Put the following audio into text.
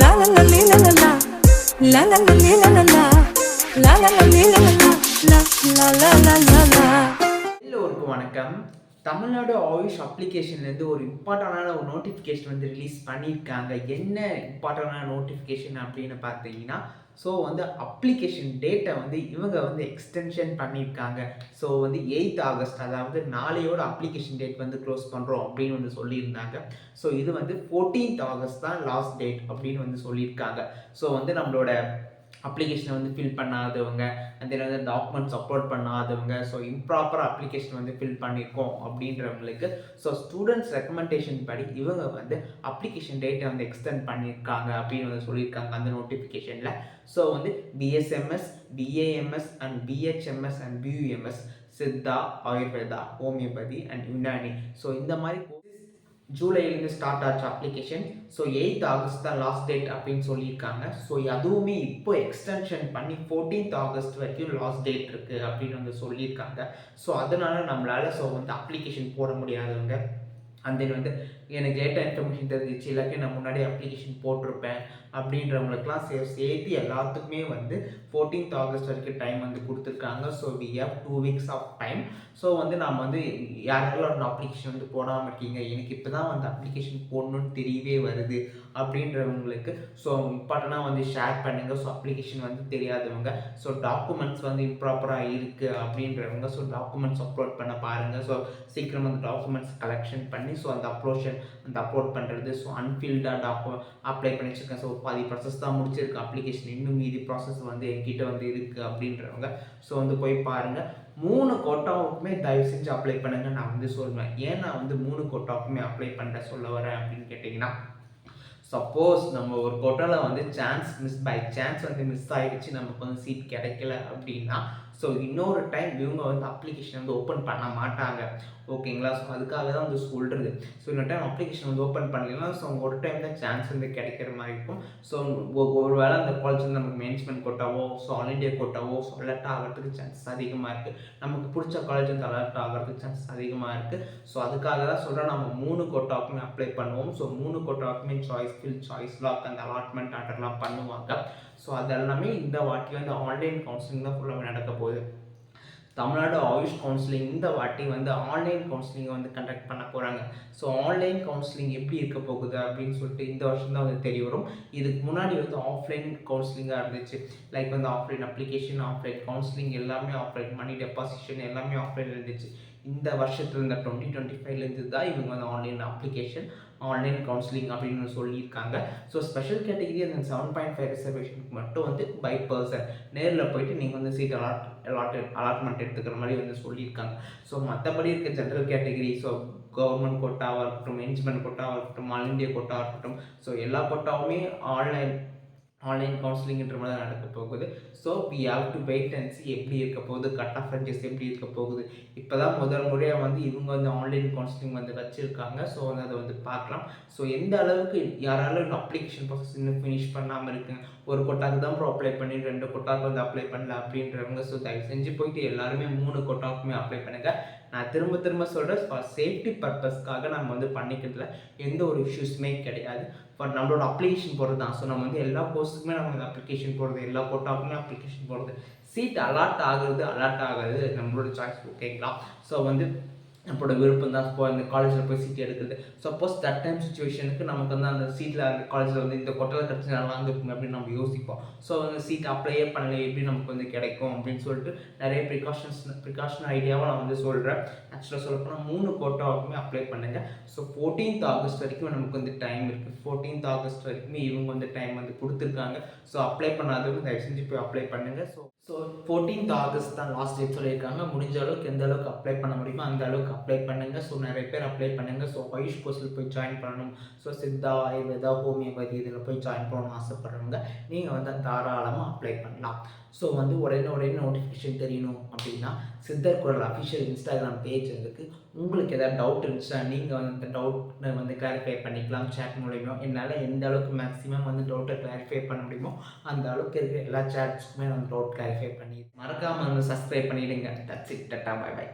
La la la li la la la. La la la li la la la. La la la li la la la. La la la la la. எல்லோருக்கும் வணக்கம். தமிழ்நாடு ஆயுஷ் அப்ளிகேஷன்லேருந்து ஒரு இம்பார்ட்டண்டான ஒரு notification வந்து release பண்ணியிருக்காங்க. என்ன இம்பார்ட்டண்டான notification அப்படின்னு பார்த்தீங்கன்னா, ஸோ வந்து அப்ளிகேஷன் டேட்டை வந்து இவங்க வந்து எக்ஸ்டென்ஷன் பண்ணியிருக்காங்க. ஸோ வந்து 8th ஆகஸ்ட், அதாவது நாளையோட அப்ளிகேஷன் டேட் வந்து க்ளோஸ் பண்ணுறோம் அப்படின்னு வந்து சொல்லியிருந்தாங்க. ஸோ இது வந்து 14th ஆகஸ்ட் தான் லாஸ்ட் டேட் அப்படின்னு வந்து சொல்லியிருக்காங்க. ஸோ வந்து நம்மளோட அப்ளிகேஷனை வந்து ஃபில் பண்ணாதவங்க, அந்த வந்து டாக்குமெண்ட்ஸ் அப்லோட் பண்ணாதவங்க, ஸோ இம்ப்ராப்பராக அப்ளிகேஷன் வந்து ஃபில் பண்ணியிருக்கோம் அப்படின்றவங்களுக்கு ஸோ ஸ்டூடெண்ட்ஸ் ரெக்கமெண்டேஷன் படி இவங்க வந்து அப்ளிகேஷன் டேட்டை வந்து எக்ஸ்டெண்ட் பண்ணியிருக்காங்க அப்படின்னு வந்து சொல்லியிருக்காங்க அந்த நோட்டிஃபிகேஷனில். ஸோ வந்து BSMS, BAMS and BHMS and BUMS, Siddha, Ayurveda, homeopathy and Unani, so இந்த மாதிரி ஜூலைலேருந்து ஸ்டார்ட் ஆச்சு அப்ளிகேஷன். ஸோ 8th ஆகஸ்ட் தான் லாஸ்ட் டேட் அப்படின்னு சொல்லியிருக்காங்க. ஸோ அதுவுமே இப்போ எக்ஸ்டென்ஷன் பண்ணி 14th ஆகஸ்ட் வரைக்கும் லாஸ்ட் டேட் இருக்குது அப்படின்னு வந்து சொல்லியிருக்காங்க. ஸோ அதனால நம்மளால் ஸோ வந்து அப்ளிகேஷன் போட முடியாதவங்க, அந்த வந்து எனக்கு லேட்டாக இன்ஃபர்மேஷன் தெரிஞ்சிச்சு, இல்லாட்டி நான் முன்னாடி அப்ளிகேஷன் போட்டிருப்பேன் அப்படின்றவங்களுக்குலாம் சேர்த்து எல்லாத்துக்குமே வந்து 14th ஆகஸ்ட் வரைக்கும் டைம் வந்து கொடுத்துருக்காங்க. So we have 2 weeks of time. So வந்து நம்ம வந்து யாரெல்லாம் ஒரு அப்ளிகேஷன் வந்து போடாமல் இருக்கீங்க, எனக்கு இப்போ தான் வந்து அப்ளிகேஷன் போடணும்னு தெரியவே வருது அப்படின்றவங்களுக்கு ஸோ இம்பார்ட்டண்டாக வந்து ஷேர் பண்ணுங்கள். ஸோ அப்ளிகேஷன் வந்து தெரியாதவங்க, ஸோ டாக்குமெண்ட்ஸ் வந்து இம்ப்ராப்பராக இருக்குது அப்படின்றவங்க ஸோ டாக்குமெண்ட்ஸ் அப்லோட் பண்ண பாருங்கள். ஸோ சீக்கிரம் வந்து டாக்குமெண்ட்ஸ் கலெக்ஷன் பண்ணி ஸோ அந்த அப்லோட் பண்ணுறது. ஸோ அன்ஃபில்டாக அப்ளை பண்ணி வச்சுருக்கேன். ஸோ பாதி ப்ராசஸ் தான் முடிச்சிருக்கு அப்ளிகேஷன், இன்னும் மீதி ப்ராசஸ் வந்து என்கிட்ட வந்து இருக்குது அப்படின்றவங்க ஸோ வந்து போய் பாருங்கள். 3 கோட்டாவுக்குமே தயவு செஞ்சு அப்ளை பண்ணுங்கள் நான் வந்து சொல்லுவேன். ஏன் நான் வந்து 3 கோட்டாவுக்குமே அப்ளை பண்ண சொல்ல வரேன் அப்படின்னு கேட்டிங்கன்னா, சப்போஸ் நம்ம ஒரு கோட்டாவில் வந்து பை சான்ஸ் வந்து மிஸ் ஆகிடுச்சு, நமக்கு வந்து சீட் கிடைக்கல அப்படின்னா ஸோ இன்னொரு டைம் இவங்க வந்து அப்ளிகேஷன் வந்து ஓப்பன் பண்ண மாட்டாங்க, ஓகேங்களா? ஸோ அதுக்காக தான் வந்து சொல்கிறது. ஸோ இன்னொரு டைம் அப்ளிகேஷன் வந்து ஓப்பன் பண்ணலாம். ஸோ ஒரு டைம் தான் சான்ஸ் வந்து கிடைக்கிற மாதிரி இருக்கும். ஸோ ஒரு வேளை அந்த காலேஜ் வந்து நமக்கு மேனேஜ்மெண்ட் கோட்டாவோ ஸோ ஆல் இண்டியா கோட்டாவோ ஸோ அலர்ட் ஆகிறதுக்கு சான்சஸ் அதிகமாக இருக்குது. நமக்கு பிடிச்ச காலேஜ் வந்து அலர்ட் ஆகிறதுக்கு சான்சஸ் அதிகமாக இருக்குது. ஸோ அதுக்காக தான் சொல்கிறேன், நம்ம 3 கோட்டாவுக்குமே அப்ளை பண்ணுவோம். ஸோ 3 கோட்டாவுக்குமே சாய்ஸ் ஃபில், சாய்ஸ் லாக், அந்த அலாட்மெண்ட் ஆர்டர்லாம் பண்ணுவாங்க. ஸோ அதெல்லாமே இந்த வாட்டி வந்து ஆன்லைன் கவுன்சிலிங் தான் ஃபுல்லாக நடக்க போகுது. தமிழ்நாடு ஆயுஷ் கவுன்சிலிங் இந்த வாட்டி வந்து ஆன்லைன் கவுன்சிலிங்கை வந்து கண்டக்ட் பண்ண போகிறாங்க. ஸோ ஆன்லைன் கவுன்சிலிங் எப்படி இருக்க போகுது அப்படின்னு சொல்லிட்டு இந்த வருஷம் தான் வந்து தெரிய வரும். இதுக்கு முன்னாடி வந்து ஆஃப்லைன் கவுன்சிலிங்காக இருந்துச்சு. லைக் வந்து ஆஃப்லைன் அப்ளிகேஷன், ஆஃப்லைன் கவுன்சிலிங், எல்லாமே ஆஃப்லைன், மணி டெபாசிஷன் எல்லாமே ஆஃப்லைன் இருந்துச்சு. இந்த வருஷத்துல இந்த 2025லேருந்து தான் இவங்க வந்து ஆன்லைன் அப்ளிகேஷன், ஆன்லைன் கவுன்சிலிங் அப்படின்னு சொல்லியிருக்காங்க. ஸோ ஸ்பெஷல் கேட்டகிரி அந்த 7.5 ரிசர்வேஷனுக்கு மட்டும் வந்து பை பர்சன் நேரில் போயிட்டு நீங்கள் வந்து சீட் அலாட்மெண்ட் எடுத்துக்கிற மாதிரி வந்து சொல்லியிருக்காங்க. ஸோ மற்றபடி இருக்க ஜென்ரல் கேட்டகிரி, ஸோ கவர்மெண்ட் கோட்டாவாக இருக்கட்டும், மேனேஜ்மெண்ட் கோட்டாவாக இருக்கட்டும், ஆல் இண்டியா கோட்டாவாக இருக்கட்டும், ஸோ எல்லா கோட்டாவுமே ஆன்லைன் கவுன்சிலிங்ன்ற மாதிரி தான் நடக்க போகுது. So we have to wait and see எப்படி இருக்க போகுது, கட் ஆஃப் ரேஞ்சஸ் எப்படி இருக்க போகுது. இப்போ தான் முதல் முறையாக வந்து இவங்க வந்து ஆன்லைன் கவுன்சிலிங் வந்து வச்சுருக்காங்க. ஸோ வந்து அதை வந்து பார்க்கலாம். ஸோ எந்த அளவுக்கு யாராலும் இந்த அப்ளிகேஷன் ப்ராசஸ் இன்னும் ஃபினிஷ் பண்ணாமல் இருக்குங்க, ஒரு கோட்டாக்கு தான் அப்புறம் அப்ளை பண்ணி 2 கோட்டாக்கு வந்து அப்ளை பண்ணல அப்படின்றவங்க ஸோ தயவு செஞ்சு போயிட்டு எல்லாருமே 3 கோட்டாக்குமே அப்ளை பண்ணுங்கள். நான் திரும்ப சொல்கிறேன், ஃபார் சேஃப்டி பர்பஸ்க்காக நம்ம வந்து பண்ணிக்கிறதுல எந்த ஒரு இஷ்யூஸுமே கிடையாது. பட் நம்மளோட அப்ளிகேஷன் போடுறது தான். ஸோ நம்ம வந்து எல்லா கோர்ஸுக்குமே நம்ம வந்து அப்ளிகேஷன் போடுறது, எல்லா கோட்டாக்குமே அப்ளிகேஷன் போடுறது, சீட் அலாட் ஆகுறது நம்மளோட சாய்ஸ், ஓகேங்களா? ஸோ வந்து நம்மளோட விருப்பம் தான். இப்போ இந்த காலேஜில் போய் சீட் எடுக்கிறது, சப்போஸ் தட் டைம் சுச்சுவேஷனுக்கு நமக்கு வந்து அந்த சீட்டில் அந்த காலேஜில் வந்து இந்த கொட்டலை கிடச்சி நல்லா இருந்துருக்குமே அப்படின்னு நம்ம யோசிப்போம். ஸோ அந்த சீட் அப்ளையே பண்ணல, எப்படி நமக்கு வந்து கிடைக்கும் அப்படின்னு சொல்லிட்டு நிறைய ப்ரிகாஷன் ஐடியாவை நான் வந்து சொல்கிறேன். ஆக்சுவலாக சொல்லப்போனால் 3 கோட்டாவுக்குமே அப்ளை பண்ணுங்கள். ஸோ 14th ஆகஸ்ட் வரைக்கும் நமக்கு வந்து டைம் இருக்குது. 14th ஆகஸ்ட் வரைக்குமே இவங்க வந்து டைம் வந்து கொடுத்துருக்காங்க. ஸோ அப்ளை பண்ணாதவங்க தயவு செஞ்சு போய் அப்ளை பண்ணுங்கள். ஸோ 14th ஆகஸ்ட் தான் லாஸ்ட் டேட் சொல்லியிருக்காங்க. முடிஞ்ச அளவுக்கு எந்த அளவுக்கு அப்ளை பண்ண முடியுமோ அந்த அளவுக்கு அப்ளை பண்ணுங்கள். ஸோ நிறைய பேர் அப்ளை பண்ணுங்கள். ஸோ ஆயுஷ் கோர்ஸில் போய் ஜாயின் பண்ணணும், ஸோ சித்தா, ஆயுர்வேதா, ஹோமியோபதி இதில் போய் ஜாயின் பண்ணணும்னு ஆசைப்படுறவங்க நீங்கள் வந்து தாராளமாக அப்ளை பண்ணலாம். ஸோ வந்து உடனே நோட்டிஃபிகேஷன் தெரியணும் அப்படின்னா சித்தர் குரல் அஃபிஷியல் இன்ஸ்டாகிராம் பேஜ் இருக்குது. உங்களுக்கு எதாவது டவுட் இருந்துச்சுன்னா நீங்கள் வந்து அந்த டவுட்டை வந்து கிளாரிஃபை பண்ணிக்கலாம் சேட் மூலயமா. என்னால் எந்த அளவுக்கு மேக்ஸிமம் வந்து டவுட்டை கிளாரிஃபை பண்ண முடியுமோ அந்த அளவுக்கு இருக்கிற எல்லா சேட்ஸுக்குமே வந்து டவுட் கிளாரிஃபை பண்ணி மறக்காமல் வந்து சப்ஸ்கிரைப் பண்ணிவிடுங்க. That's it. Tata, bye by.